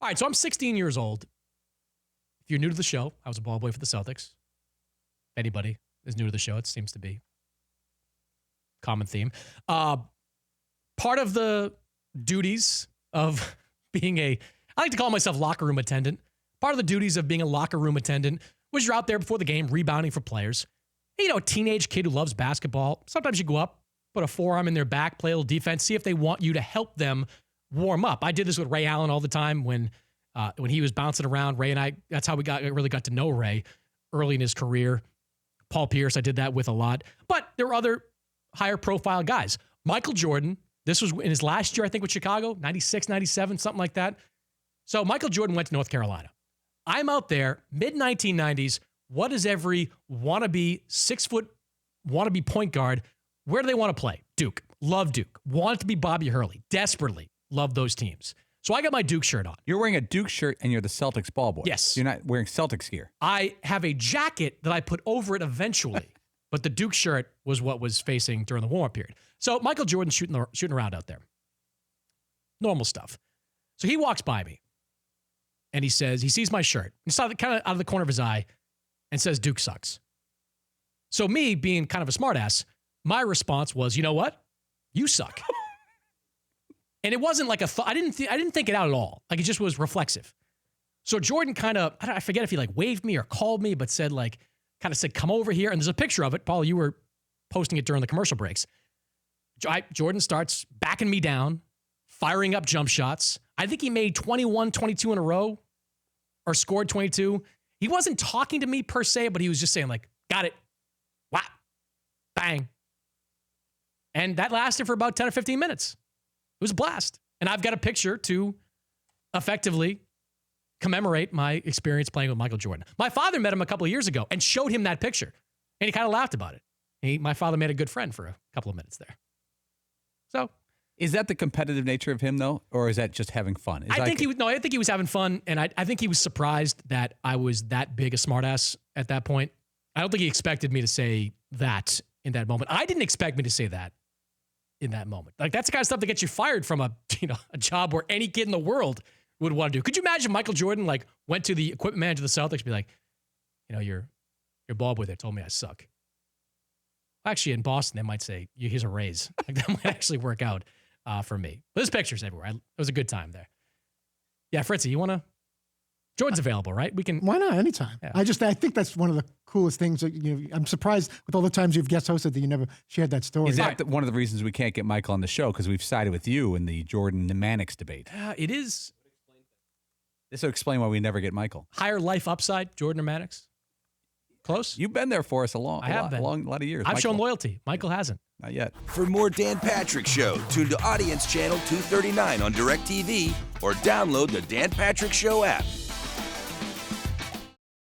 All right, so I'm 16 years old. If you're new to the show, I was a ball boy for the Celtics. If anybody is new to the show, it seems to be a common theme. Part of the duties of being I like to call myself locker room attendant. Part of the duties of being a locker room attendant was you're out there before the game rebounding for players. You know, a teenage kid who loves basketball, sometimes you go up, put a forearm in their back, play a little defense, see if they want you to help them warm up. I did this with Ray Allen all the time when he was bouncing around. Ray and I, that's how we really got to know Ray early in his career. Paul Pierce, I did that with a lot. But there were other higher profile guys. Michael Jordan, this was in his last year, I think, with Chicago, 96, 97, something like that. So Michael Jordan went to North Carolina. I'm out there, mid-1990s. What is every wannabe 6-foot wannabe point guard? Where do they want to play? Duke. Love Duke. Want it to be Bobby Hurley. Desperately love those teams. So I got my Duke shirt on. You're wearing a Duke shirt and you're the Celtics ball boy. Yes. You're not wearing Celtics gear. I have a jacket that I put over it eventually, but the Duke shirt was what was facing during the warm-up period. So Michael Jordan shooting around out there. Normal stuff. So he walks by me and he says, he sees my shirt. He saw it kind of out of the corner of his eye and says, Duke sucks. So me being kind of a smartass, my response was, you know what? You suck. And it wasn't like I didn't think it out at all. Like it just was reflexive. So Jordan kind of, I forget if he like waved me or called me, but said like, kind of said, come over here. And there's a picture of it. Paul, you were posting it during the commercial breaks. Jordan starts backing me down, firing up jump shots. I think he made 21, 22 in a row or scored 22. He wasn't talking to me per se, but he was just saying like, got it. Wow. Bang. And that lasted for about 10 or 15 minutes. It was a blast. And I've got a picture to effectively commemorate my experience playing with Michael Jordan. My father met him a couple of years ago and showed him that picture. And he kind of laughed about it. My father made a good friend for a couple of minutes there. So, is that the competitive nature of him, though? Or is that just having fun? I think he was having fun. And I think he was surprised that I was that big a smartass at that point. I don't think he expected me to say that in that moment. I didn't expect me to say that in that moment. Like that's the kind of stuff that gets you fired from a job where any kid in the world would want to do. Could you imagine Michael Jordan like went to the equipment manager of the Celtics and be like, your ball boy there told me I suck. Actually, in Boston, they might say, here's a raise. Like, that might actually work out for me. But there's pictures everywhere. It was a good time there. Yeah, Fritzy, you want to? Jordan's available, right? We can. Why not? Anytime. Yeah. I think that's one of the coolest things. I'm surprised with all the times you've guest hosted that you never shared that story. Is that one of the reasons we can't get Michael on the show? Because we've sided with you in the Jordan and Mannix debate. It is. This will explain why we never get Michael. Higher life upside, Jordan or Mannix? Close? You've been there for us a lot of years. I've shown loyalty. Michael hasn't. Not yet. For more Dan Patrick Show, tune to Audience Channel 239 on DirecTV or download the Dan Patrick Show app.